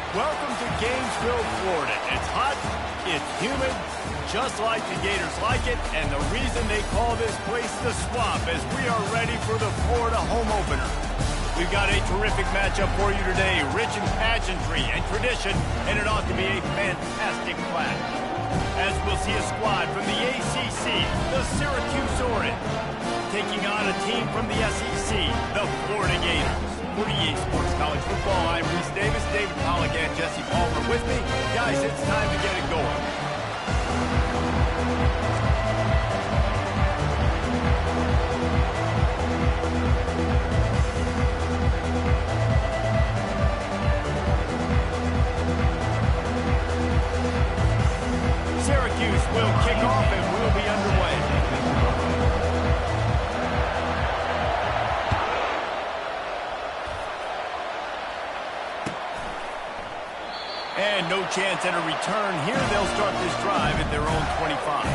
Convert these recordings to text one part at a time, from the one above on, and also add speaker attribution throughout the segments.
Speaker 1: Welcome to Gainesville, Florida. It's hot, it's humid, just like the Gators like it, and the reason they call this place the Swamp is we are ready for the Florida home opener. We've got a terrific matchup for you today, rich in pageantry and tradition, and it ought to be a fantastic clash. As we'll see a squad from the ACC, the Syracuse Orange, taking on a team from the SEC, the Florida Gators. For EA Sports College Football, I'm Reese Davis, David Pollock, and Jesse Palmer with me. Guys, it's time to get it going. Syracuse will kick off and we'll be underway. And no chance at a return here. They'll start this drive at their own 25.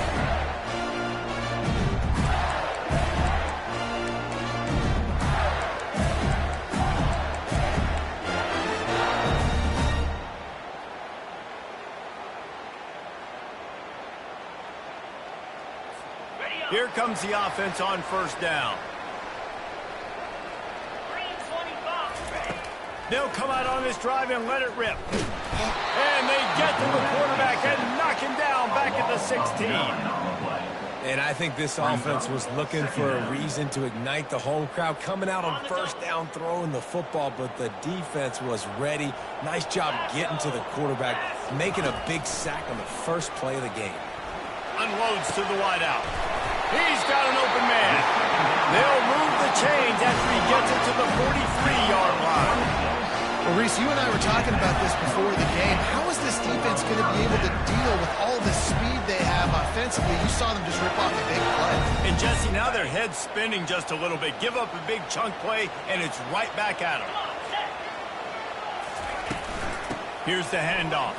Speaker 1: Here comes the offense on first down. They'll come out on this drive and let it rip. And they get to the quarterback and knock him down back at the 16.
Speaker 2: And I think this offense was looking for a reason to ignite the home crowd, coming out on first down, throwing the football, but the defense was ready. Nice job getting to the quarterback, making a big sack on the first play of the game.
Speaker 1: Unloads to the wideout. He's got an open man. They'll move the chains after he gets it to the 43-yard line.
Speaker 3: Well, Reese, you and I were talking about this before the game. How is this defense going to be able to deal with all the speed they have offensively? You saw them just rip off a big play.
Speaker 1: And, Jesse, now their head's spinning just a little bit. Give up a big chunk play, and it's right back at them. Here's the handoff.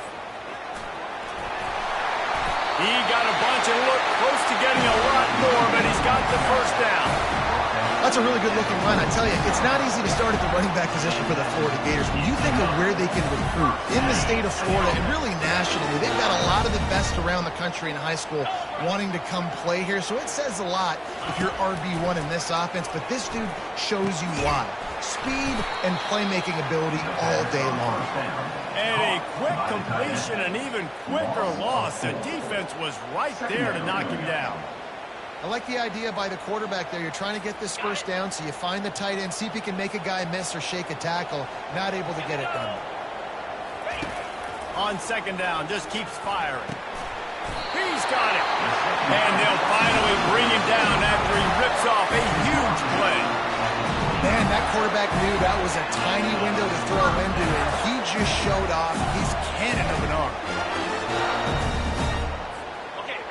Speaker 1: He got a bunch and looked close to getting a lot more, but he's got the first down.
Speaker 3: That's a really good-looking line. I tell you, it's not easy to start at the running back position for the Florida Gators. When you think of where they can recruit in the state of Florida and really nationally, they've got a lot of the best around the country in high school wanting to come play here. So it says a lot if you're RB1 in this offense, but this dude shows you why. Speed and playmaking ability all day long.
Speaker 1: And a quick completion, an even quicker loss. The defense was right there to knock him down.
Speaker 3: I like the idea by the quarterback there. You're trying to get this first down, so you find the tight end, see if he can make a guy miss or shake a tackle. Not able to get it done.
Speaker 1: On second down, just keeps firing. He's got it. And they'll finally bring him down after he rips off a huge play.
Speaker 3: Man, that quarterback knew that was a tiny window to throw into, and he just showed off his cannon of an arm.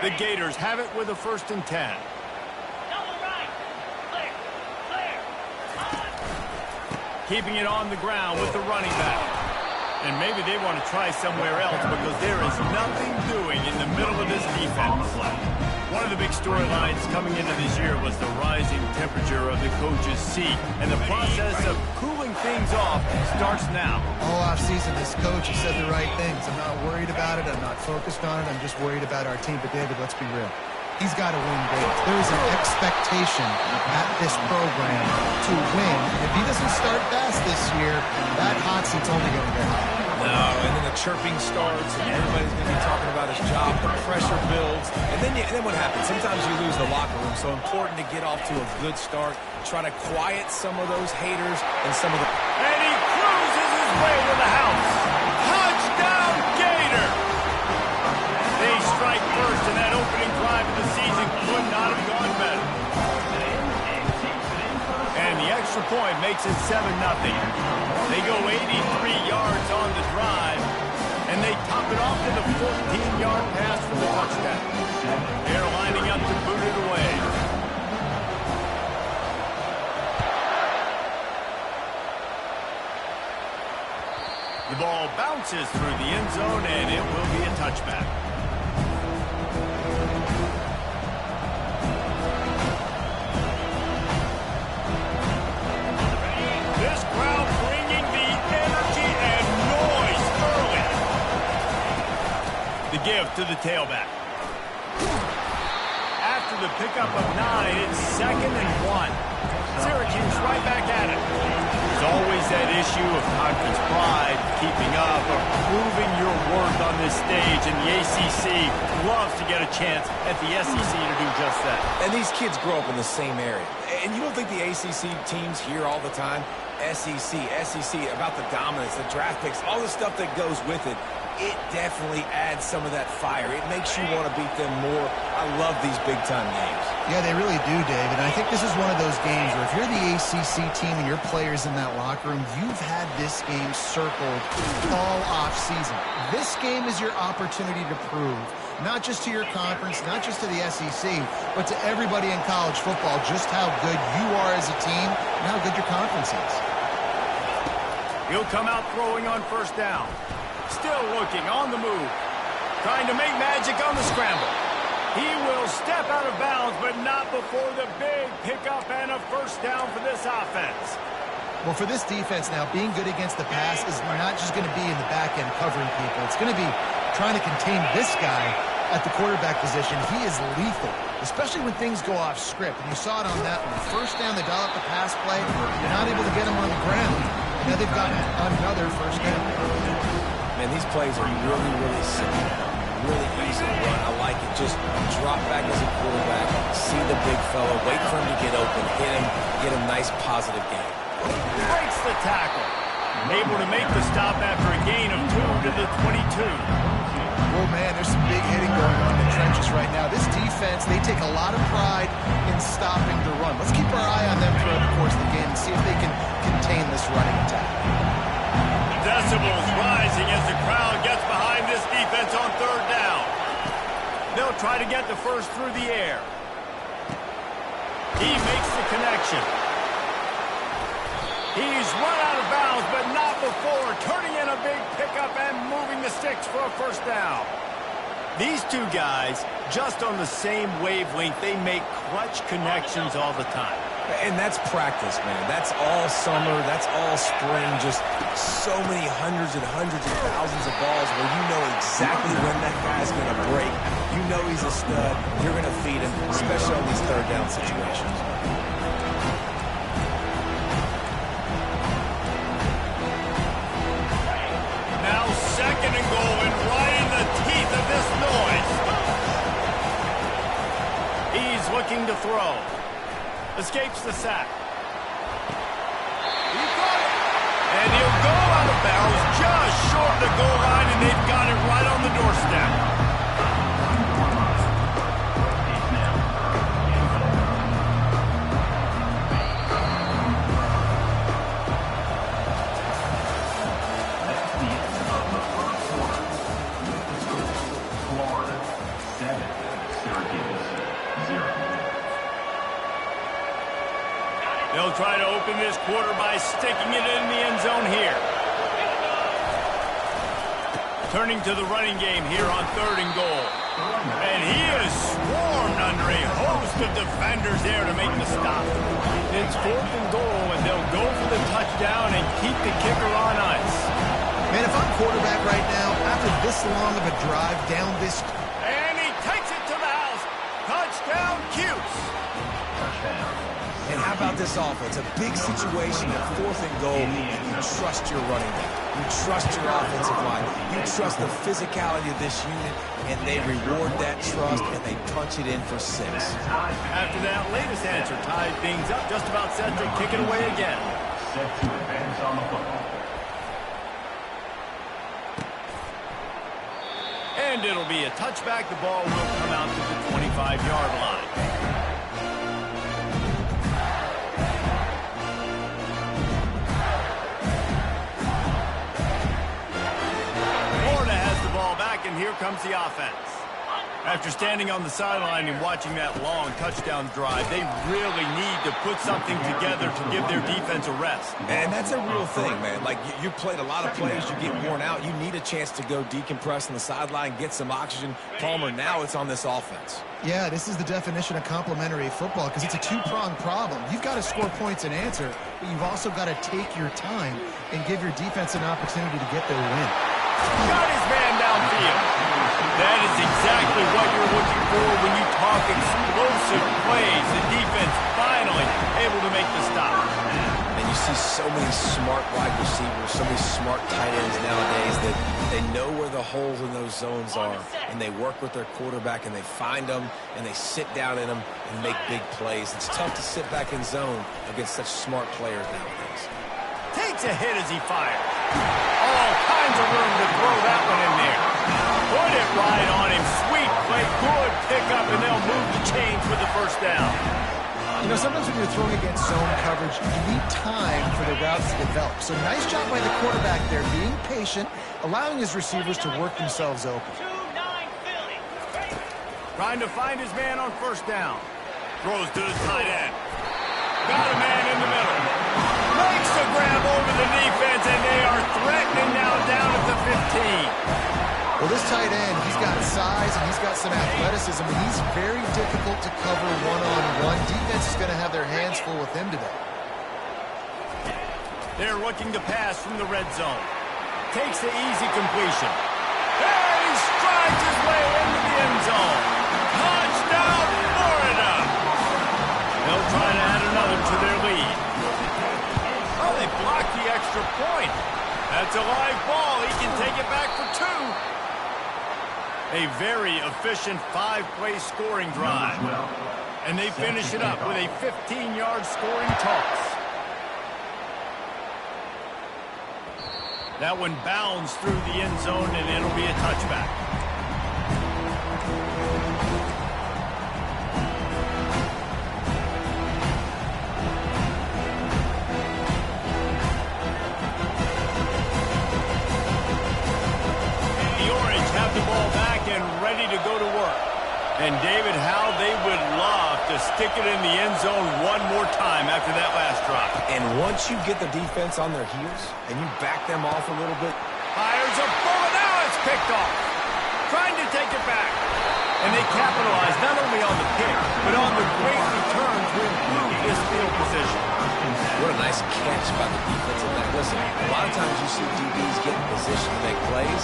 Speaker 1: The Gators have it with a 1st and 10. Keeping it on the ground with the running back. And maybe they want to try somewhere else because there is nothing doing in the middle of this defense. One of the big storylines coming into this year was the rising temperature of the coach's seat. And the process of cooling things off starts now.
Speaker 3: All offseason, this coach has said the right things. I'm not worried about it. I'm not focused on it. I'm just worried about our team. But, David, let's be real. He's got to win big. There is an expectation at this program to win. If he doesn't start fast this year, that hot seat's only going to get hot.
Speaker 2: No, and then the chirping starts, and everybody's going to be talking about his job. The pressure builds, and then what happens? Sometimes you lose the locker room, so important to get off to a good start. Try to quiet some of those haters and some of the...
Speaker 1: And he cruises his way to the house. Touchdown, Gator! They strike first, and that opening drive of the season could not have gone better. And the extra point makes it 7-0. They go 83 yards on the drive, and they top it off with a 14-yard pass for the touchdown. They're lining up to boot it away. The ball bounces through the end zone, and it will be a touchback. This crowd bringing the energy and noise to the tailback. After the pickup of 9, it's 2nd and 1. Syracuse right back at it. There's always that issue of conference pride, keeping up, or proving your worth on this stage, and the ACC loves to get a chance at the SEC to do just that.
Speaker 2: And these kids grow up in the same area. And you don't think the ACC teams hear all the time? SEC, about the dominance, the draft picks, all the stuff that goes with it. It definitely adds some of that fire. It makes you want to beat them more. I love these big-time games.
Speaker 3: Yeah, they really do, David. And I think this is one of those games where if you're the ACC team and your players in that locker room, you've had this game circled all off-season. This game is your opportunity to prove, not just to your conference, not just to the SEC, but to everybody in college football, just how good you are as a team and how good your conference is.
Speaker 1: He'll come out throwing on 1st down. Still looking on the move. Trying to make magic on the scramble. He will step out of bounds, but not before the big pickup and a 1st down for this offense.
Speaker 3: Well, for this defense now, being good against the pass is not just going to be in the back end covering people. It's going to be trying to contain this guy at the quarterback position. He is lethal, especially when things go off script. And you saw it on that one. 1st down, they dial up the pass play. They're not able to get him on the ground. And now they've got another 1st down.
Speaker 2: Man, these plays are really, really simple. Really easy to run. I like it. Just drop back as a quarterback, see the big fella, wait for him to get open, hit him, get a nice positive game.
Speaker 1: Breaks the tackle. Able to make the stop after a gain of 2 to the 22.
Speaker 3: Oh, man, there's some big hitting going on in the trenches right now. This defense, they take a lot of pride in stopping the run. Let's keep our eye on them throughout the course of the game and see if they can contain this running attack.
Speaker 1: Decibels rising as the crowd gets behind this defense on 3rd down. They'll try to get the 1st through the air. He makes the connection. He's run out of bounds, but not before turning in a big pickup and moving the sticks for a 1st down. These two guys, just on the same wavelength, they make clutch connections all the time.
Speaker 2: And that's practice, man. That's all summer. That's all spring. Just so many hundreds and thousands of balls where you know exactly when that guy's going to break. You know he's a stud. You're going to feed him, especially on these 3rd down situations.
Speaker 1: Now 2nd and goal, and right in the teeth of this noise. He's looking to throw. Escapes the sack. He got it. And he'll go out of bounds just short of the goal line, and they've got it right on the doorstep.
Speaker 4: Florida 7, Syracuse 0.
Speaker 1: They'll try to open this quarter by sticking it in the end zone here. Turning to the running game here on 3rd and goal. And he is swarmed under a host of defenders there to make the stop. It's 4th and goal, and they'll go for the touchdown and keep the kicker on ice.
Speaker 3: Man, if I'm quarterback right now, after this long of a drive down this...
Speaker 1: And he takes it to the house. Touchdown, Cuse.
Speaker 2: And how about this offense? A big situation at 4th and goal, and you trust your running back. You trust your offensive line. You trust the physicality of this unit, and they reward that trust, and they punch it in for 6.
Speaker 1: After that latest answer tied things up, just about set to kick it away again.
Speaker 4: Set to advance on the football.
Speaker 1: And it'll be a touchback. The ball will come out to the 25-yard line. And here comes the offense. After standing on the sideline and watching that long touchdown drive, they really need to put something together to give their defense a rest.
Speaker 2: And that's a real thing, man. Like, you played a lot of plays, you get worn out. You need a chance to go decompress on the sideline, get some oxygen. Palmer, now it's on this offense.
Speaker 3: Yeah, this is the definition of complementary football because it's a two-pronged problem. You've got to score points and answer, but you've also got to take your time and give your defense an opportunity to get their win.
Speaker 1: Got his man downfield. That is exactly what you're looking for when you talk explosive plays. The defense finally able to make the stop.
Speaker 2: And you see so many smart wide receivers, so many smart tight ends nowadays that they know where the holes in those zones are, and they work with their quarterback, and they find them, and they sit down in them and make big plays. It's tough to sit back in zone against such smart players nowadays.
Speaker 1: Takes a hit as he fires. All kinds of room to throw that one in there. Put it right on him. Sweet play. Good pickup, and they'll move the chains with the first down.
Speaker 3: You know, sometimes when you're throwing against zone coverage, you need time for the routes to develop. So nice job by the quarterback there, being patient, allowing his receivers to work themselves open.
Speaker 1: Trying to find his man on first down. Throws to the tight end. Got a man in the middle. Makes the grab over the defense, and they are threatening now down at the 15.
Speaker 3: Well, this tight end, he's got size and he's got some athleticism, and he's very difficult to cover one-on-one. Defense is going to have their hands full with him today.
Speaker 1: They're looking to pass from the red zone. Takes the easy completion. And he strides his way into the end zone. Touchdown, Florida! They'll try to add another to their lead. Oh, they blocked the extra point. That's a live ball. He can take it back for 2. A very efficient 5-play scoring drive. And they finish it up with a 15-yard scoring toss. That one bounds through the end zone, and it'll be a touchback. The ball back and ready to go to work. And David, how they would love to stick it in the end zone one more time after that last drive.
Speaker 2: And once you get the defense on their heels and you back them off a little bit.
Speaker 1: Fires a bullet. Now it's picked off. Trying to take it back. And they capitalize not only on the pick, but on the great return to improve this field position.
Speaker 2: What a nice catch by the defensive back. Listen, a lot of times you see DBs get in position to make plays,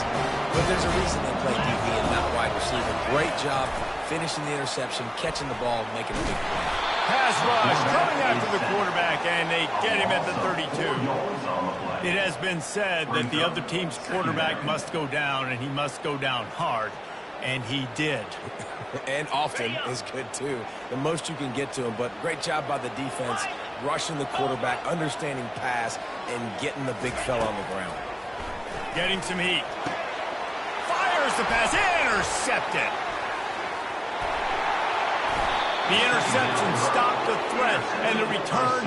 Speaker 2: but there's a reason they play DB and not wide receiver. Great job finishing the interception, catching the ball, making a big play.
Speaker 1: Pass rush coming after the quarterback, and they get him at the 32. It has been said that the other team's quarterback must go down, and he must go down hard, and he did.
Speaker 2: And often is good, too. The most you can get to him, but great job by the defense, rushing the quarterback, understanding pass, and getting the big fella on the ground.
Speaker 1: Getting some heat. Fires the pass. Intercepted. The interception stopped the threat, and the return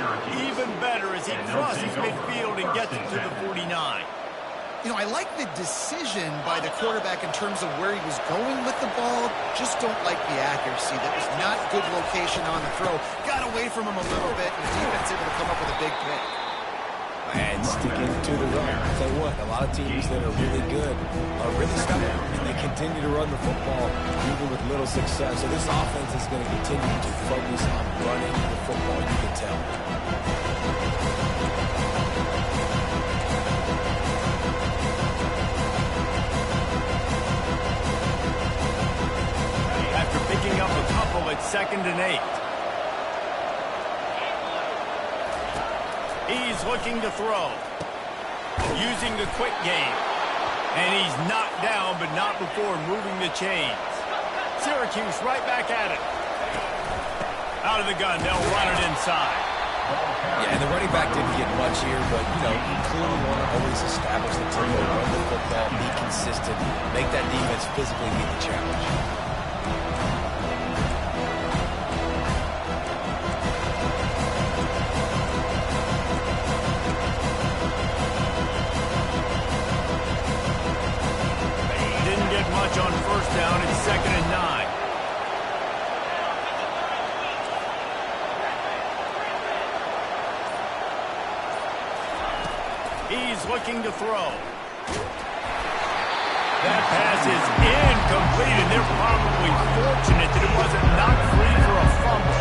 Speaker 1: even better as he crosses midfield and gets it to the 49.
Speaker 3: You know, I like the decision by the quarterback in terms of where he was going with the ball. Just don't like the accuracy. That was not good location on the throw. Got away from him a little bit, and the defense able to come up with a big pick.
Speaker 2: And sticking to the run. I'll tell you what, a lot of teams that are really good are really stubborn, and they continue to run the football even with little success. So this offense is going to continue to focus on running the football, you can tell.
Speaker 1: After picking up a couple at 2nd and 8. He's looking to throw. Using the quick game. And he's knocked down, but not before moving the chains. Syracuse right back at it. Out of the gun, they'll run it inside.
Speaker 2: Yeah, and the running back didn't get much here, but, you know, you clearly want to always establish the tempo, run the football, be consistent, make that defense physically meet the challenge.
Speaker 1: Much on first down. It's 2nd and 9. He's looking to throw. That pass is incomplete, and they're probably fortunate that it wasn't knocked free for a fumble.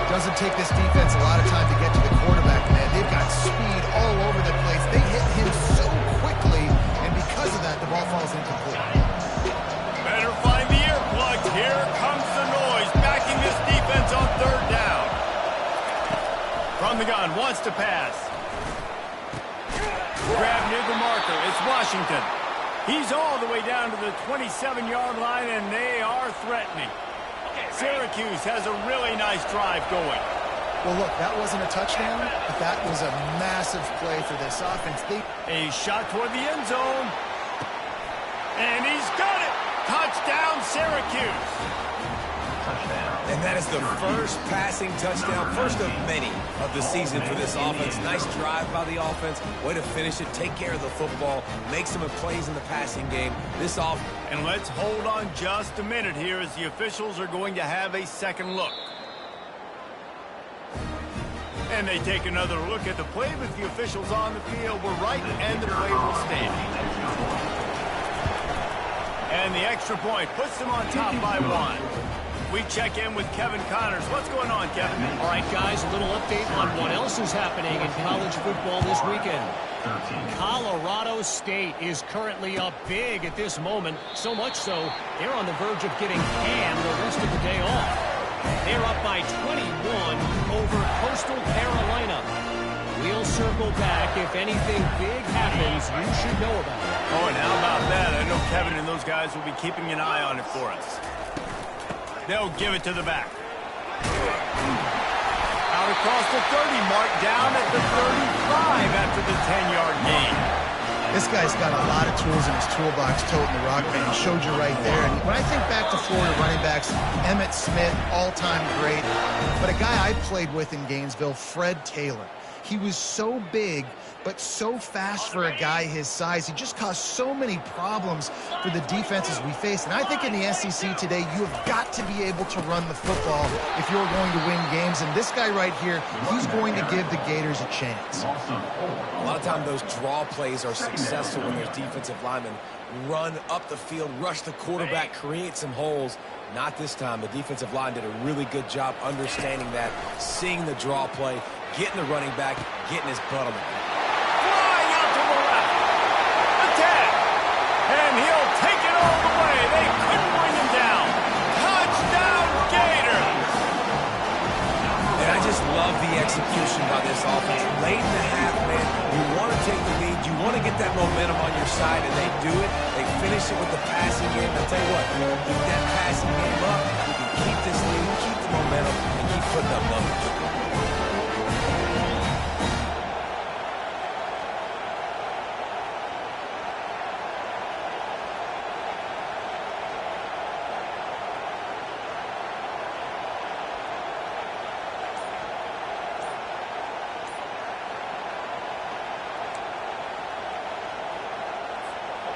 Speaker 3: Doesn't take this defense a lot of time to get to the quarterback, man. They've got speed all over the place. They hit him so quickly, and because of that, the ball falls incomplete.
Speaker 1: Better On the gun, wants to pass. Grab near the marker. It's Washington. He's all the way down to the 27-yard line, and they are threatening. Syracuse has a really nice drive going.
Speaker 3: Well, look, that wasn't a touchdown, but that was a massive play for this offense.
Speaker 1: A shot toward the end zone. And he's got it. Touchdown, Syracuse.
Speaker 4: Touchdown.
Speaker 2: And that is the first passing touchdown, first of many of the season for this offense. Nice drive by the offense. Way to finish it, take care of the football, make some plays in the passing game. This offense.
Speaker 1: And let's hold on just a minute here as the officials are going to have a second look. And they take another look at the play, but the officials on the field were right, and the play will stand. And the extra point puts them on top by 1. We check in with Kevin Connors. What's going on, Kevin?
Speaker 5: All right, guys, a little update on what else is happening in college football this weekend. Colorado State is currently up big at this moment, so much so they're on the verge of getting canned the rest of the day off. They're up by 21 over Coastal Carolina. We'll circle back. If anything big happens, you should know about it.
Speaker 1: Oh, and how about that? I know Kevin and those guys will be keeping an eye on it for us. They'll give it to the back. Out across the 30, marked down at the 35 after the 10-yard gain.
Speaker 3: This guy's got a lot of tools in his toolbox toting the rock, man. He showed you right there. And when I think back to Florida running backs, Emmitt Smith, all-time great. But a guy I played with in Gainesville, Fred Taylor. He was so big, but so fast for a guy his size. He just caused so many problems for the defenses we faced. And I think in the SEC today, you have got to be able to run the football if you're going to win games. And this guy right here, he's going to give the Gators a chance.
Speaker 2: A lot of times those draw plays are successful when there's defensive linemen run up the field, rush the quarterback, create some holes. Not this time. The defensive line did a really good job understanding that, seeing the draw play, getting the running back, getting his butt on the
Speaker 1: Flying out to the left. Attack. And he'll take it all the way. They couldn't bring him down. Touchdown, Gators.
Speaker 2: And I just love the execution by this offense. Late in the half, man, you want to take the lead. You want to get that momentum on your side, and they do it. They finish it with the passing game. I'll tell you what, keep that passing game up. You can keep this lead, keep the momentum, and keep putting up numbers.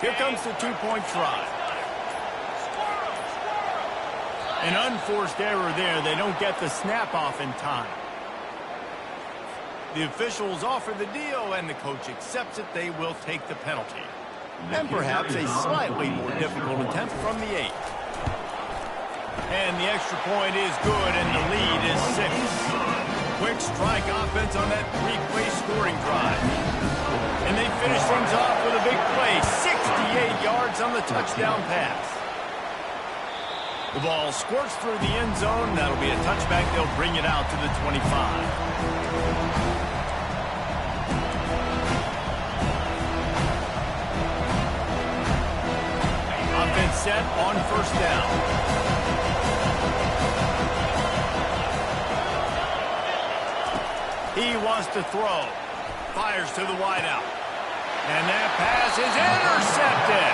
Speaker 1: Here comes the two-point try. An unforced error there. They don't get the snap off in time. The officials offer the deal, and the coach accepts it. They will take the penalty. And perhaps a slightly more difficult attempt from the 8. And the extra point is good, and the lead is 6. Quick strike offense on that 3-play scoring drive. And they finish things off with a big play, 68 yards on the touchdown pass. The ball squirts through the end zone. That'll be a touchback. They'll bring it out to the 25. Offense set on first down. He wants to throw. Fires to the wideout. And that pass is intercepted.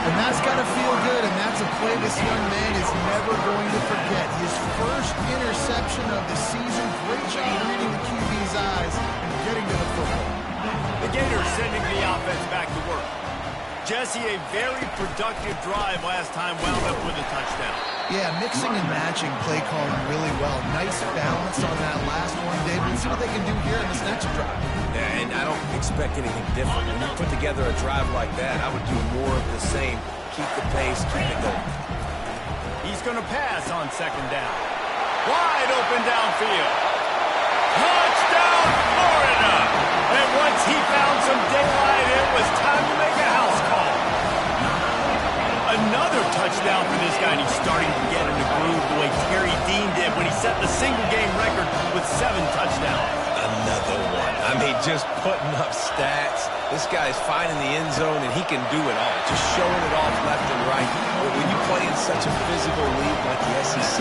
Speaker 3: And that's got to feel good, and that's a play this young man is never going to forget. His first interception of the season. Great job reading the QB's eyes and getting to the football.
Speaker 1: The Gators sending the offense back to work. Jesse, a very productive drive last time, wound up with a touchdown.
Speaker 3: Yeah, mixing and matching play calling really well. Nice balance on that last one, David. Let's see what they can do here in this next drive.
Speaker 2: Yeah, and I don't expect anything different. When you put together a drive like that, I would do more of the same. Keep the pace, keep it going.
Speaker 1: He's going to pass on second down. Wide open downfield. Touchdown, Florida! And once he found some daylight, it was time to make a house call. Another touchdown for this guy, and he's starting to get in the groove the way Terry Dean did when he set the single-game record with 7 touchdowns.
Speaker 2: just putting up stats. This guy's finding the end zone, and he can do it all. Just showing it off left and right. But when you play in such a physical league like the SEC,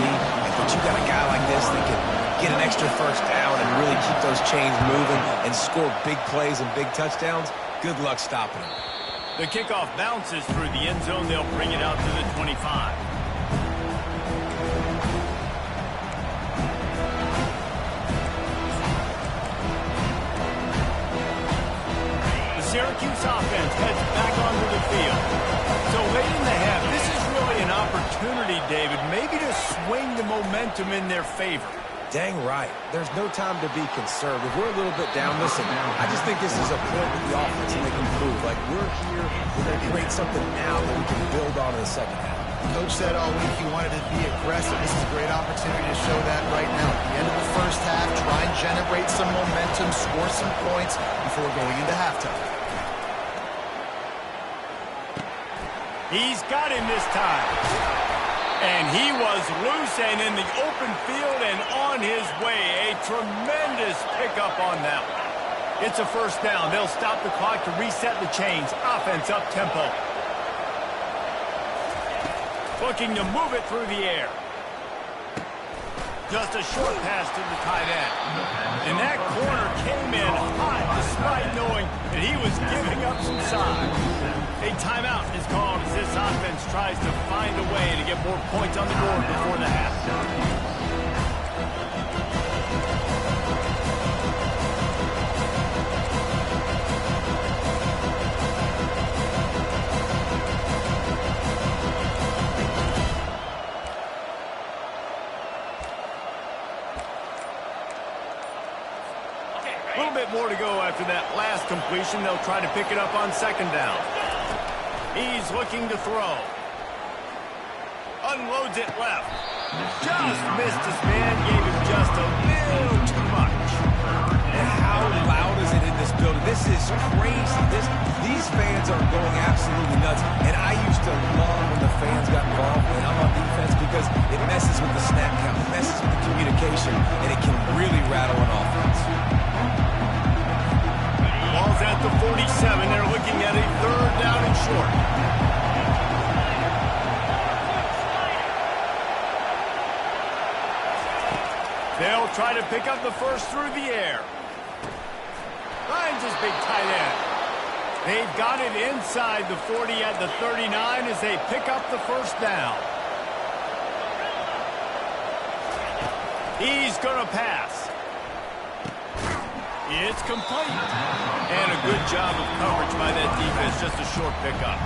Speaker 2: but you got a guy like this that can get an extra first down and really keep those chains moving and score big plays and big touchdowns, good luck stopping him.
Speaker 1: The kickoff bounces through the end zone. They'll bring it out to the 25. Syracuse offense heads back onto the field. So late in the half, this is really an opportunity, David, maybe to swing the momentum in their favor.
Speaker 2: Dang right. There's no time to be conservative. We're a little bit down. Listen, I just think this is a point with the offense and they can move. Like, we're here, we're going to create something now that we can build on in the second half.
Speaker 3: Coach said all week he wanted to be aggressive. This is a great opportunity to show that right now. At the end of the first half, try and generate some momentum, score some points before going into halftime.
Speaker 1: He's got him this time. And he was loose and in the open field and on his way. A tremendous pickup on that one. It's a first down. They'll stop the clock to reset the chains. Offense up tempo. Looking to move it through the air. Just a short pass to the tight end. And that corner came in hot despite knowing that he was giving up some size. A timeout is called as this offense tries to find a way to get more points on the board before the half. A little bit more to go after that last completion. They'll try to pick it up on second down. He's looking to throw. Unloads it left. Just missed his man. Gave him just a little too much.
Speaker 2: And how loud is it in this building? This is crazy. These fans are going absolutely nuts. And I used to love when the fans got involved when I'm on defense because it messes with the snap count. It messes with the communication. And it can really rattle an offense.
Speaker 1: Ball's at the 47. They're looking at a third down and short. They'll try to pick up the first through the air. Finds his big tight end. They've got it inside the 40 at the 39 as they pick up the first down. He's going to pass. It's complete. And a good job of coverage by that defense, just a short pickup.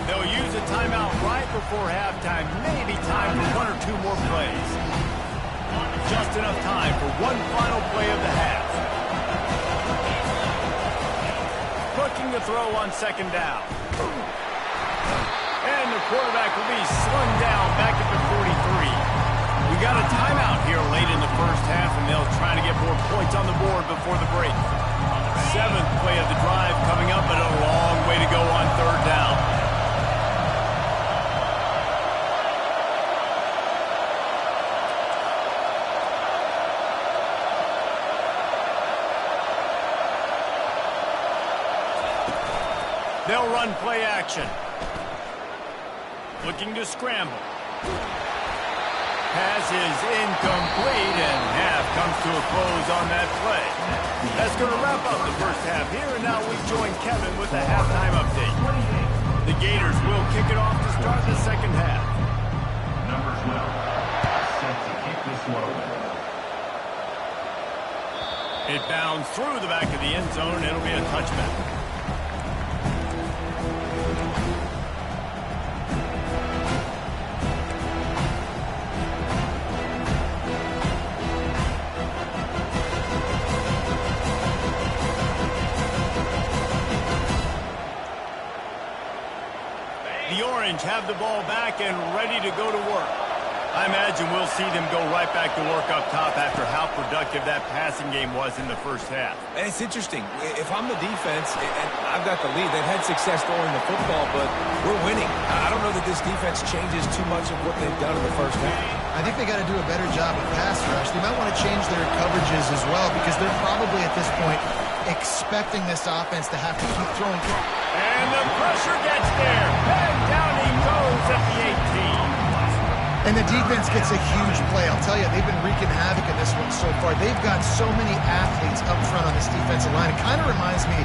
Speaker 1: They'll use a timeout right before halftime, maybe time for one or two more plays. Just enough time for one final play of the half. Looking to throw on second down. And the quarterback will be slung down back at the 43. We got a timeout here late in the first half, and they'll try to get more points on the board before the break. Seventh play of the drive coming up, but a long way to go on third down. They'll run play action. Looking to scramble. Pass is incomplete, and half comes to a close on that play. That's going to wrap up the first half here, and now we join Kevin with the halftime update. The Gators will kick it off to start the second half.
Speaker 4: Number 12, set to kick this one.
Speaker 1: It bounds through the back of the end zone, and it'll be a touchback. The Orange have the ball back and ready to go to work. I imagine we'll see them go right back to work up top after how productive that passing game was in the first half.
Speaker 2: And it's interesting. If I'm the defense, and I've got the lead, they've had success throwing the football, but we're winning. I don't know that this defense changes too much of what they've done in the first half.
Speaker 3: I think they got to do a better job of pass rush. They might want to change their coverages as well because they're probably at this point expecting this offense to have to keep throwing.
Speaker 1: And the pressure gets there. And down he goes at the 18.
Speaker 3: And the defense gets a huge play. I'll tell you, they've been wreaking havoc in this one so far. They've got so many athletes up front on this defensive line. It kind of reminds me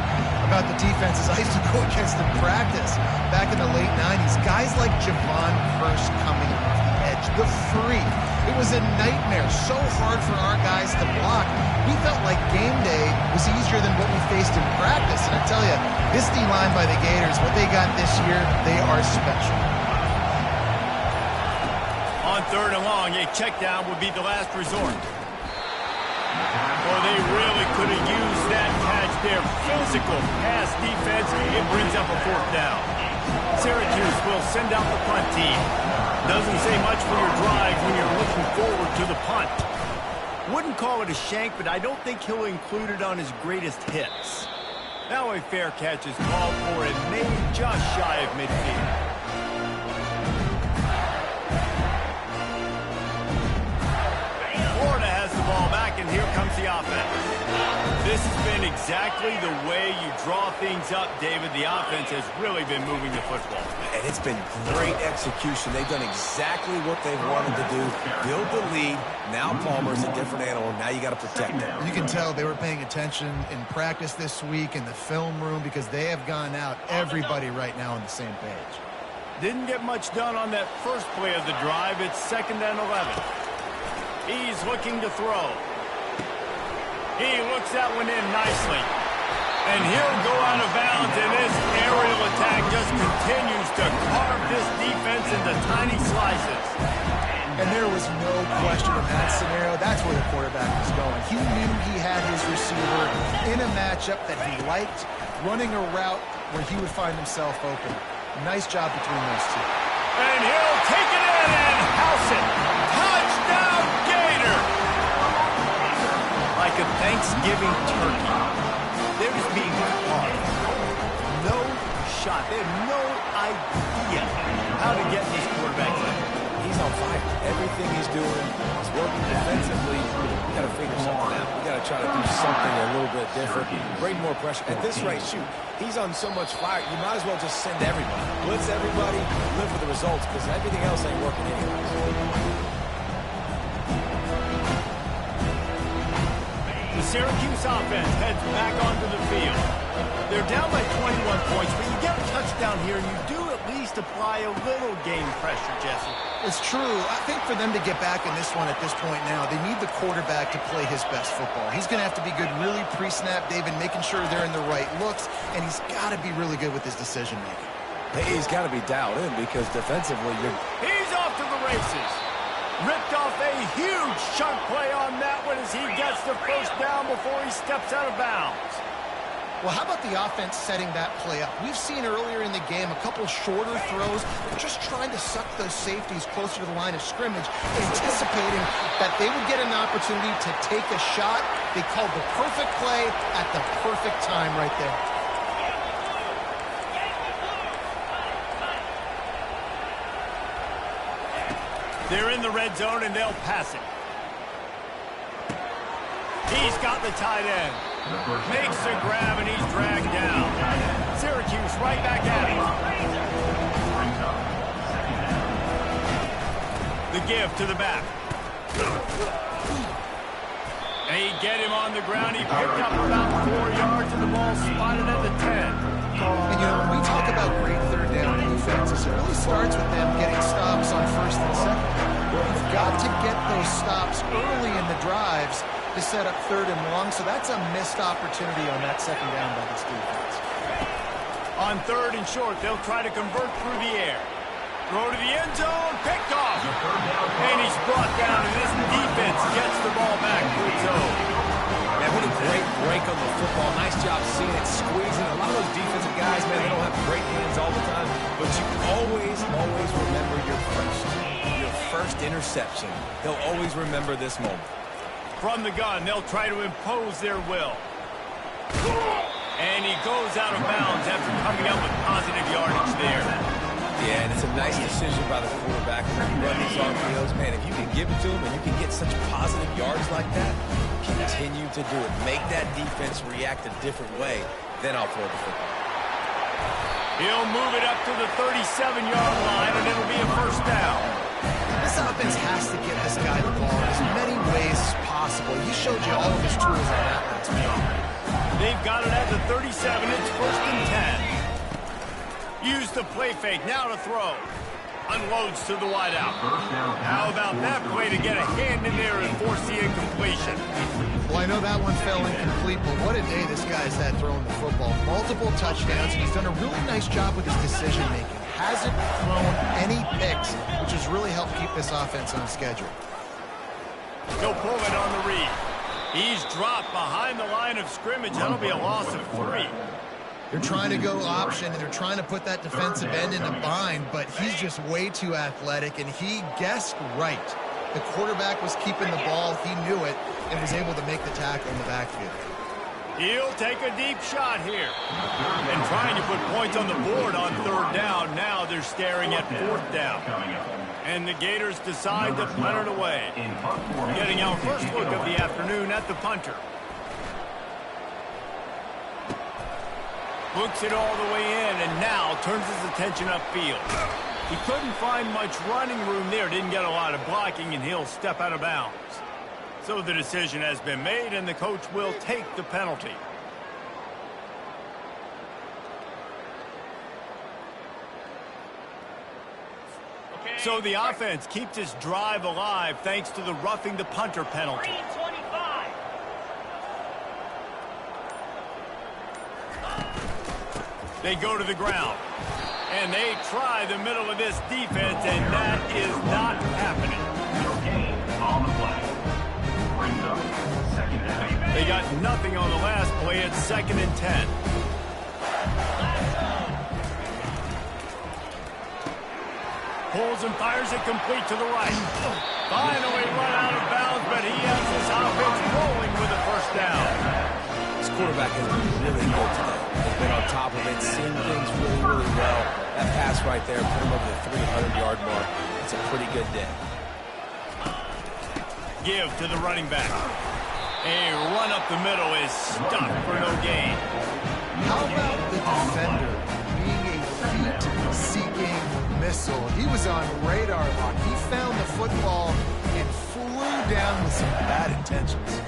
Speaker 3: about the defenses I used to go against in practice back in the late 90s. Guys like Javon Curse coming off the edge, the freak. It was a nightmare. So hard for our guys to block. We felt like game day was easier than what we faced in practice. And I tell you, this D-line by the Gators, what they got this year, they are special.
Speaker 1: On 3rd and long, a check down would be the last resort. Well, they really could have used that catch there. Physical pass defense. It brings up a 4th down. Syracuse will send out the punt team. Doesn't say much for your drive when you're looking forward to the punt. Wouldn't call it a shank, but I don't think he'll include it on his greatest hits. Now a fair catch is called for and made just shy of midfield. And here comes the offense. This has been exactly the way you draw things up, David. The offense has really been moving the football.
Speaker 2: And it's been great execution. They've done exactly what they've wanted to do. Build the lead. Now Palmer's a different animal. Now you got to protect him.
Speaker 3: You can tell they were paying attention in practice this week in the film room because they have gone out, everybody right now on the same page.
Speaker 1: Didn't get much done on that first play of the drive. It's 2nd and 11. He's looking to throw. He looks that one in nicely. And he'll go out of bounds, and this aerial attack just continues to carve this defense into tiny slices.
Speaker 3: And there was no question in that scenario. That's where the quarterback was going. He knew he had his receiver in a matchup that he liked, running a route where he would find himself open. Nice job between those two.
Speaker 1: And he'll take it in and house it. Touchdown, Gator! Like a Thanksgiving turkey. They're just being caught. No shot. They have no idea how to get this quarterback in.
Speaker 2: He's on fire. Everything he's doing is working defensively. We got to figure something out. We got to try to do something a little bit different. Bring more pressure. At this rate, shoot, he's on so much fire, you might as well just send everybody. Blitz everybody, live for the results, because everything else ain't working anyways.
Speaker 1: The Syracuse offense heads back onto the field. They're down by 21 points, but you get a touchdown here, and you do at least apply a little game pressure, Jesse.
Speaker 3: It's true. I think for them to get back in this one at this point now, they need the quarterback to play his best football. He's going to have to be good really pre-snap, David, making sure they're in the right looks, and he's got to be really good with his decision-making.
Speaker 2: He's got to be dialed in because defensively,
Speaker 1: He's off to the races. Ripped off a huge chunk play on that one as he gets the 1st down before he steps out of bounds.
Speaker 3: Well, how about the offense setting that play up? We've seen earlier in the game a couple shorter throws, just trying to suck those safeties closer to the line of scrimmage, anticipating that they would get an opportunity to take a shot. They called the perfect play at the perfect time right there.
Speaker 1: They're in the red zone, and they'll pass it. He's got the tight end. Makes a grab, and he's dragged down. Syracuse right back at it. The give to the back. And he get him on the ground. He picked up about 4 yards, and the ball spotted at the 10.
Speaker 3: And, you know, when we talk about great 3rd down defenses, it really starts with them getting stops on 1st and 2nd. You've got to get those stops early in the drives to set up 3rd and long, so that's a missed opportunity on that 2nd down by this defense.
Speaker 1: On 3rd and short, they'll try to convert through the air. Throw to the end zone, picked off. And he's brought down, and this defense gets the ball back to its own.
Speaker 2: Man, what a great break on the football. Nice job seeing it, squeezing. A lot of those defensive guys, man, they don't have great hands all the time, but you always remember your first interception. They'll always remember this moment.
Speaker 1: From the gun, they'll try to impose their will. And he goes out of bounds after coming up with positive yardage there.
Speaker 2: Yeah, and it's a nice decision by the quarterback. When you run these RPOs, man, if you can give it to him and you can get such positive yards like that, continue to do it. Make that defense react a different way, then I'll throw the football.
Speaker 1: He'll move it up to the 37-yard line, and it'll be a first down.
Speaker 3: This offense has to get this guy the ball in as many ways as possible. He showed you all of his tools on that last play.
Speaker 1: They've got it at the 37. It's first and 10. Use the play fake. Now to throw. Unloads to the wideout. How about that play to get a hand in there and force the incompletion?
Speaker 3: Well, I know that one fell incomplete, but what a day this guy's had throwing the football. Multiple touchdowns, and he's done a really nice job with his decision-making. Hasn't thrown any picks, which has really helped keep this offense on schedule.
Speaker 1: He'll pull it on the read. He's dropped behind the line of scrimmage. That'll be a loss of 3.
Speaker 3: They're trying to go option, and they're trying to put that defensive end in a bind, but he's just way too athletic, and he guessed right. The quarterback was keeping the ball. He knew it and was able to make the tackle in the backfield.
Speaker 1: He'll take a deep shot here. And trying to put points on the board on third down. Now they're staring at fourth down. And the Gators decide to punt it away. Getting our first look of the afternoon at the punter. Looks it all the way in and now turns his attention upfield. He couldn't find much running room there. Didn't get a lot of blocking, and he'll step out of bounds. So the decision has been made, and the coach will take the penalty. So the offense keeps its drive alive thanks to the roughing the punter penalty. They go to the ground. And they try the middle of this defense, and that is not happening.
Speaker 4: On the play. Brings up second down.
Speaker 1: They got nothing on the last play. It's second and 10. Pulls and fires it complete to the right. Finally run out of bounds, but he has his offense rolling with a first down.
Speaker 2: This quarterback has been really good today. He's been on top of it, seeing things really, really well. That pass right there put him over the 300-yard mark. It's a pretty good day.
Speaker 1: Give to the running back. A run up the middle is stuck for no gain.
Speaker 3: How about the defender being a feet-seeking missile? He was on radar lock. He found the football and flew down with some bad intentions.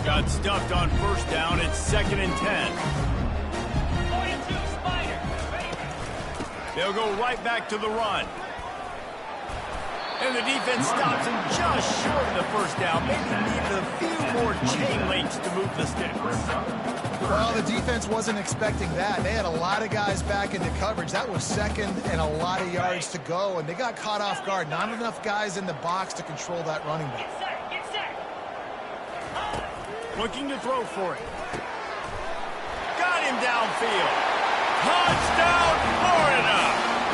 Speaker 1: Got stuffed on first down. It's second and 10. They'll go right back to the run. And the defense stops him just short of the first down. Maybe needed a few more chain links to move the sticks.
Speaker 3: Well, the defense wasn't expecting that. They had a lot of guys back into coverage. That was second and a lot of yards to go, and they got caught off guard. Not enough guys in the box to control that running back.
Speaker 1: Looking to throw for it. Got him downfield. Touchdown, Florida!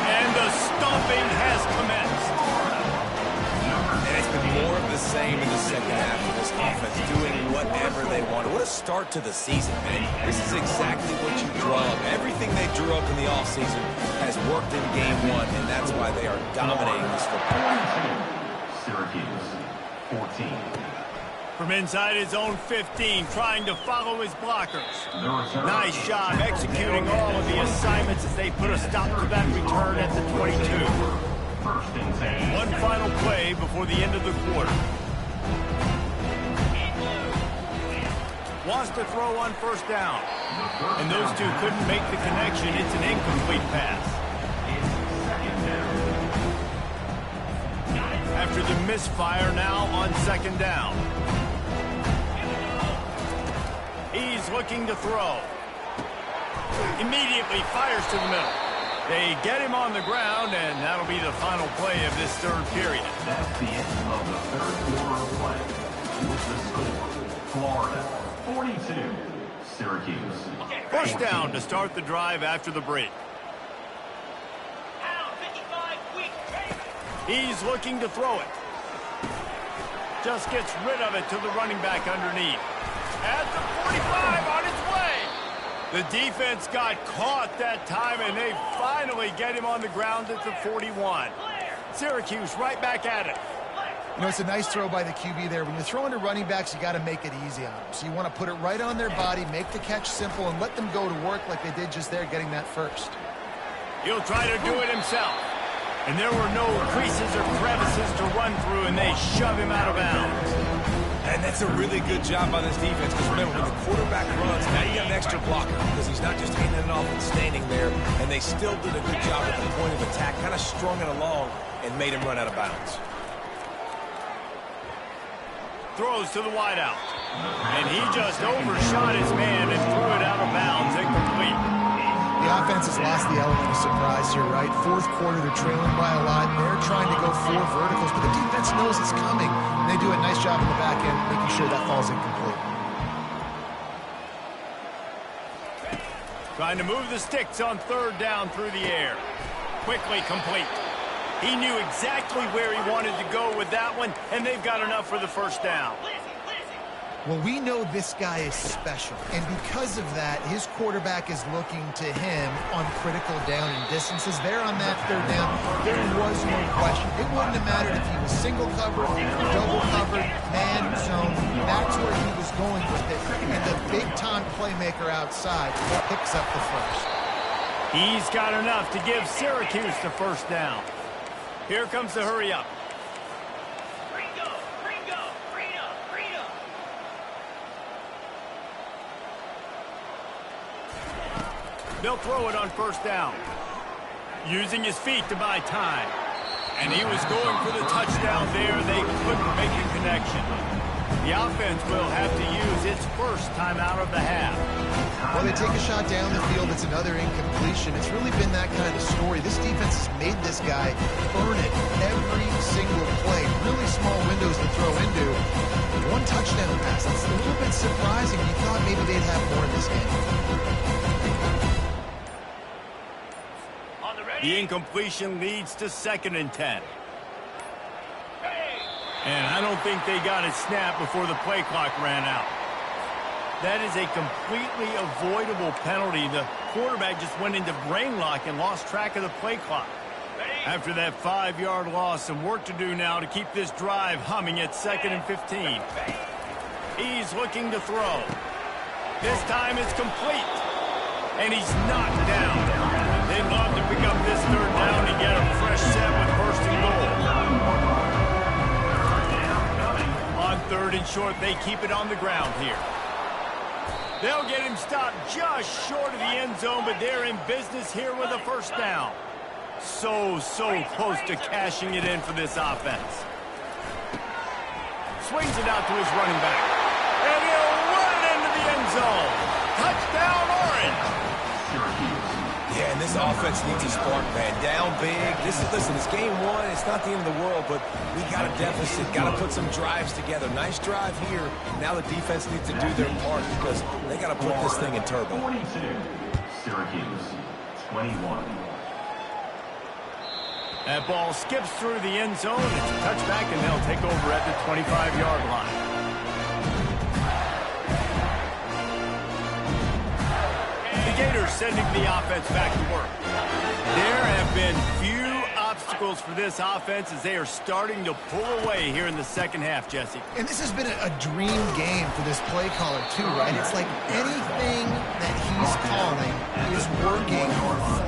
Speaker 1: And the stomping has commenced.
Speaker 2: And it's been more of the same in the second half of this offense, doing whatever they wanted. What a start to the season, man. This is exactly what you draw up. Everything they drew up in the offseason has worked in game one, and that's why they are dominating this football.
Speaker 4: Syracuse, 14.
Speaker 1: From inside his own 15, trying to follow his blockers. Nice job executing all of the assignments as they put a stop to that return at the 22. One final play before the end of the quarter. Wants to throw on first down. And those two couldn't make the connection. It's an incomplete pass. After the misfire, now on second down. He's looking to throw. Immediately fires to the middle. They get him on the ground, and that'll be the final play of this third period.
Speaker 4: That's the end of the third quarter of play. With the score, Florida 42, Syracuse.
Speaker 1: First down to start the drive after the break. He's looking to throw it. Just gets rid of it to the running back underneath. At the 45, on its way. The defense got caught that time, and they finally get him on the ground at the 41. Syracuse right back at it.
Speaker 3: You know, it's a nice throw by the QB there. When you're throwing to running backs, you got to make it easy on them. So you want to put it right on their body, make the catch simple, and let them go to work like they did just there, getting that first.
Speaker 1: He'll try to do it himself. And there were no creases or crevices to run through, and they shove him out of bounds.
Speaker 2: And that's a really good job by this defense, because remember, when the quarterback runs, now you got an extra blocker, because he's not just handing it off and standing there, and they still did a good job at the point of attack, kind of strung it along and made him run out of bounds.
Speaker 1: Throws to the wideout. And he just overshot his man and threw it out of bounds, incomplete.
Speaker 3: The offense has lost the element of surprise here, right? Fourth quarter, they're trailing by a lot. They're trying to go 4 verticals, but the defense knows it's coming. And they do a nice job in the back end, making sure that falls incomplete.
Speaker 1: Trying to move the sticks on 3rd down through the air. Quickly complete. He knew exactly where he wanted to go with that one, and they've got enough for the first down.
Speaker 3: Well, we know this guy is special, and because of that, his quarterback is looking to him on critical down and distances. There on that 3rd down, there was no question. It wouldn't have mattered if he was single covered, double covered, man zone. That's where he was going with it, and the big-time playmaker outside picks up the first.
Speaker 1: He's got enough to give Syracuse the first down. Here comes the hurry up. They'll throw it on 1st down. Using his feet to buy time. And he was going for the touchdown there. They couldn't make a connection. The offense will have to use its first timeout of the half.
Speaker 3: Well, they take a shot down the field. It's another incompletion. It's really been that kind of story. This defense has made this guy earn it every single play. Really small windows to throw into. 1 touchdown pass. That's a little bit surprising. You thought maybe they'd have more in this game.
Speaker 1: The incompletion leads to 2nd and 10. And I don't think they got it snapped before the play clock ran out. That is a completely avoidable penalty. The quarterback just went into brain lock and lost track of the play clock. After that 5-yard loss, some work to do now to keep this drive humming at 2nd and 15. He's looking to throw. This time it's complete. And he's knocked down. They'd love to pick up this 3rd down and get a fresh set with 1st and goal. On 3rd and short, they keep it on the ground here. They'll get him stopped just short of the end zone, but they're in business here with a 1st down. So close to cashing it in for this offense. Swings it out to his running back. And he'll run it into the end zone. Touchdown, Orange.
Speaker 2: Yeah, and this offense needs a spark, man. Down big. Listen, it's game 1. It's not the end of the world, but we got a deficit. Got to put some drives together. Nice drive here. Now the defense needs to do their part because they got to put this thing in turbo.
Speaker 4: 42, Syracuse, 21.
Speaker 1: That ball skips through the end zone. It's a touchback, and they'll take over at the 25-yard line. The Gators sending the offense back to work. There have been few obstacles for this offense as they are starting to pull away here in the 2nd half, Jesse.
Speaker 3: And this has been a dream game for this play caller, too, right? It's like anything that he's calling is working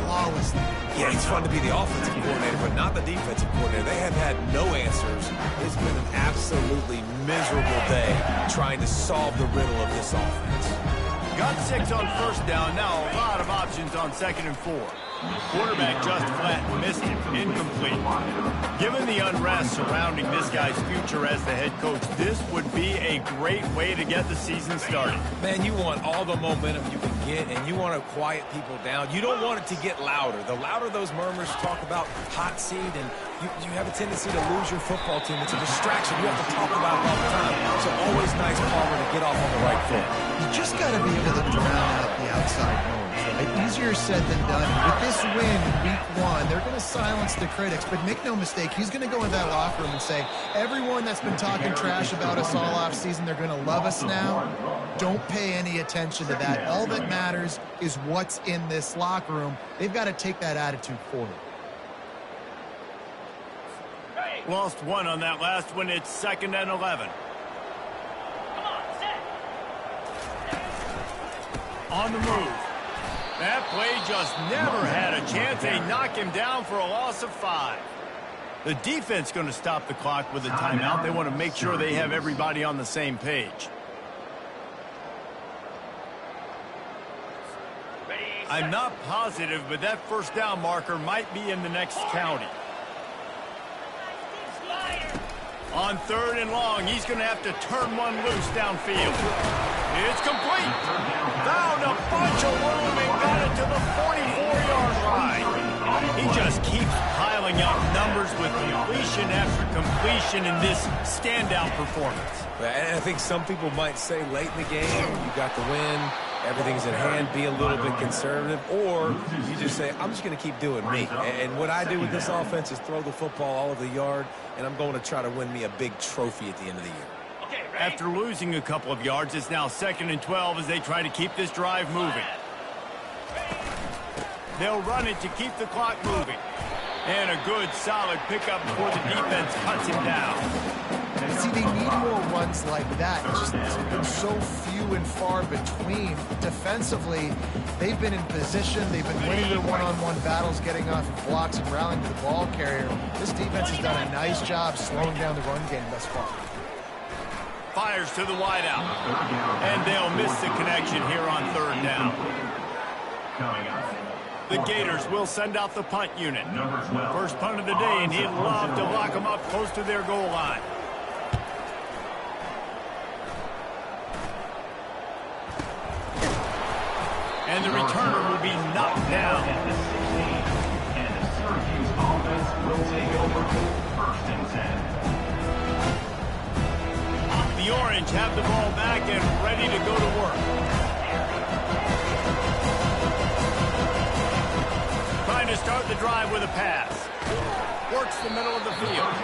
Speaker 3: flawlessly.
Speaker 2: Yeah, it's fun to be the offensive coordinator, but not the defensive coordinator. They have had no answers. It's been an absolutely miserable day trying to solve the riddle of this offense.
Speaker 1: Got 6 on 1st down. Now a lot of options on 2nd and 4. Quarterback just flat missed it. Incomplete. Given the unrest surrounding this guy's future as the head coach, this would be a great way to get the season started.
Speaker 2: Man, you want all the momentum you can get, and you want to quiet people down. You don't want it to get louder. The louder those murmurs talk about hot seat, and you have a tendency to lose your football team. It's a distraction. You have to talk about it all the time. So always nice, Palmer, to get off on the right foot.
Speaker 3: You just got to be able to drown out the outside noise, right? Easier said than done. With this win week 1, they're going to silence the critics. But make no mistake, he's going to go in that locker room and say, everyone that's been talking trash about us all off season, they're going to love us now. Don't pay any attention to that. All that matters is what's in this locker room. They've got to take that attitude forward.
Speaker 1: Lost one on that last one. It's 2nd and 11. On the move. That play just never had a chance. They knock him down for a loss of 5. The defense going to stop the clock with a timeout. They want to make sure they have everybody on the same page. I'm not positive, but that first down marker might be in the next county. On 3rd and long, he's going to have to turn one loose downfield. It's complete. Found a bunch of room and got it to the 44-yard line. He just keeps piling up numbers with completion after completion in this standout performance.
Speaker 2: And I think some people might say late in the game, you got the win, everything's in hand, be a little bit conservative, or you just say, I'm just going to keep doing me. And what I do with this offense is throw the football all over the yard, and I'm going to try to win me a big trophy at the end of the year.
Speaker 1: After losing a couple of yards, it's now 2nd and 12 as they try to keep this drive moving. They'll run it to keep the clock moving. And a good, solid pickup before the defense cuts him down.
Speaker 3: See, they need more runs like that. It's just been so few and far between. Defensively, they've been in position. They've been winning their one-on-one battles, getting off of blocks and rallying to the ball carrier. This defense has done a nice job slowing down the run game thus far.
Speaker 1: Fires to the wideout. And they'll miss the connection here on 3rd down. The Gators will send out the punt unit. First punt of the day, and he'd love to lock them up close to their goal line. And the returner will be knocked down.
Speaker 4: And the Syracuse offense will take over 1st and 10.
Speaker 1: The Orange have the ball back and ready to go to work. Trying to start the drive with a pass. Works the middle of the field.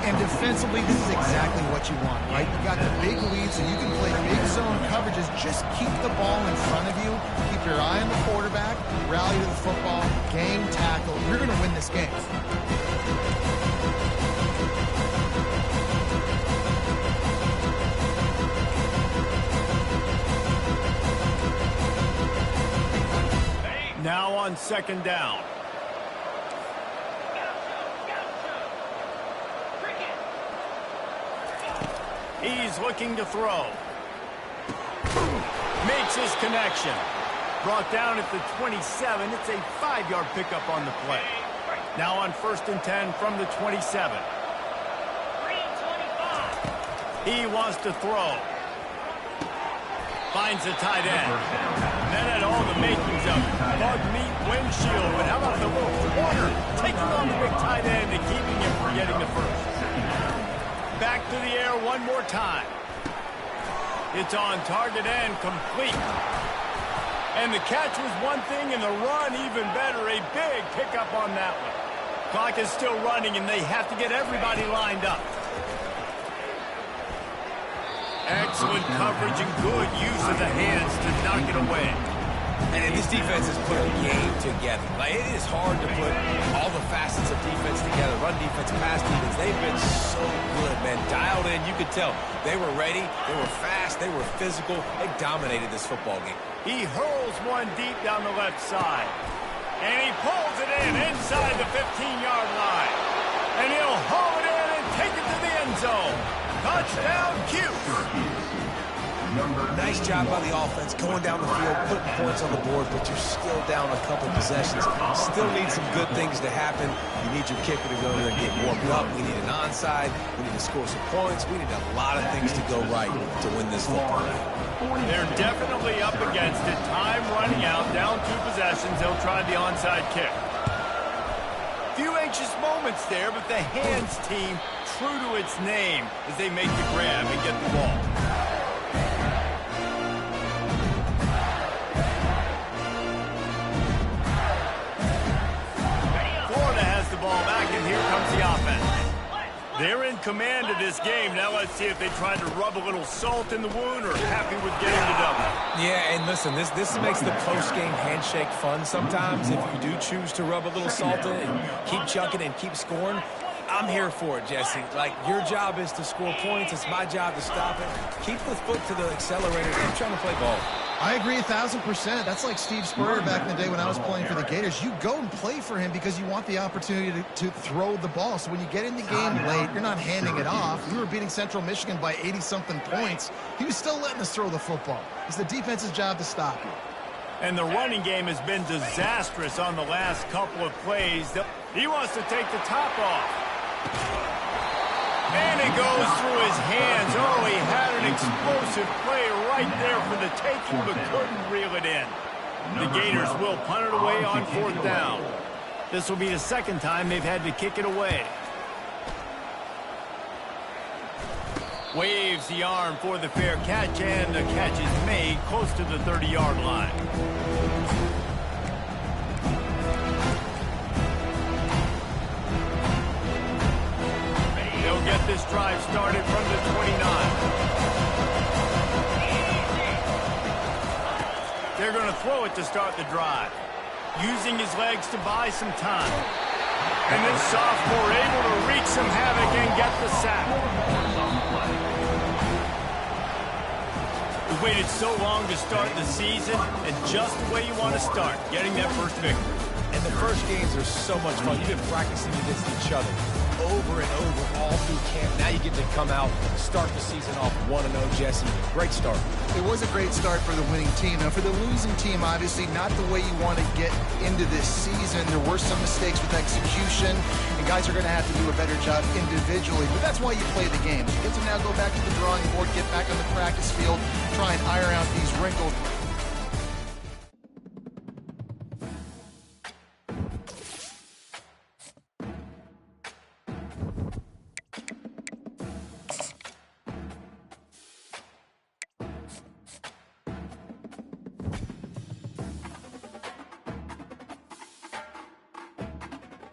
Speaker 3: And defensively, this is exactly what you want, right? You've got the big lead, so you can play big zone coverages. Just keep the ball in front of you. Keep your eye on the quarterback. Rally to the football. Game tackle. You're going to win this game.
Speaker 1: Now on 2nd down. He's looking to throw. Makes his connection. Brought down at the 27. It's a 5-yard pickup on the play. Now on 1st and 10 from the 27. He wants to throw. Finds the tight end. That had all the makings of bug meat windshield. But how about the little corner taking on the big tight end and keeping him from getting the first? Back to the air one more time. It's on target and complete. And the catch was one thing and the run even better. A big pickup on that one. Clock is still running and they have to get everybody lined up. Excellent coverage and good use of the hands to knock it away.
Speaker 2: And this defense has put a game together. Like, it is hard to put all the facets of defense together. Run defense, pass defense. They've been so good, man. Dialed in. You could tell they were ready. They were fast. They were physical. They dominated this football game.
Speaker 1: He hurls one deep down the left side. And he pulls it in inside the 15-yard line. And he'll haul it in and take it to the end zone. Touchdown, Cute.
Speaker 2: Nice job by the offense going down the field, putting points on the board, but you're still down a couple possessions. Still need some good things to happen. You need your kicker to go there and get warmed up. We need an onside. We need to score some points. We need a lot of things to go right to win this football game.
Speaker 1: They're definitely up against it. Time running out, down 2 possessions. They'll try the onside kick. Few anxious moments there, but the hands team true to its name as they make the grab and get the ball. Florida has the ball back, and here comes the offense. They're in command of this game. Now let's see if they tried to rub a little salt in the wound or happy with getting the double.
Speaker 2: Yeah, and listen, this makes the post-game handshake fun sometimes. If you do choose to rub a little salt in and keep chucking and keep scoring, I'm here for it, Jesse. Like, your job is to score points. It's my job to stop it. Keep the foot to the accelerator. Keep trying to play ball.
Speaker 3: I agree 1,000%. That's like Steve Spurrier back in the day when I was playing for the Gators. You go and play for him because you want the opportunity to throw the ball. So when you get in the game late, you're not handing it off. We were beating Central Michigan by 80-something points. He was still letting us throw the football. It's the defense's job to stop you.
Speaker 1: And the running game has been disastrous on the last couple of plays. He wants to take the top off. And it goes through his hands. Oh, he had an explosive play right there for the taking, but couldn't reel it in. The Gators will punt it away on 4th down. This will be the second time they've had to kick it away. Waves the arm for the fair catch, and the catch is made close to the 30-yard line. They'll get this drive started from the 29. They're going to throw it to start the drive, using his legs to buy some time. And this sophomore able to wreak some havoc and get the sack. We waited so long to start the season, and just the way you want to start, getting that first victory.
Speaker 2: And the first games are so much fun. You've been practicing against each other over and over all through camp. Now you get to come out and start the season off 1-0, Jesse. Great start.
Speaker 3: It was a great start for the winning team. Now, for the losing team, obviously not the way you want to get into this season. There were some mistakes with execution, and guys are going to have to do a better job individually. But that's why you play the games. You get to now go back to the drawing board, get back on the practice field, try and iron out these wrinkles.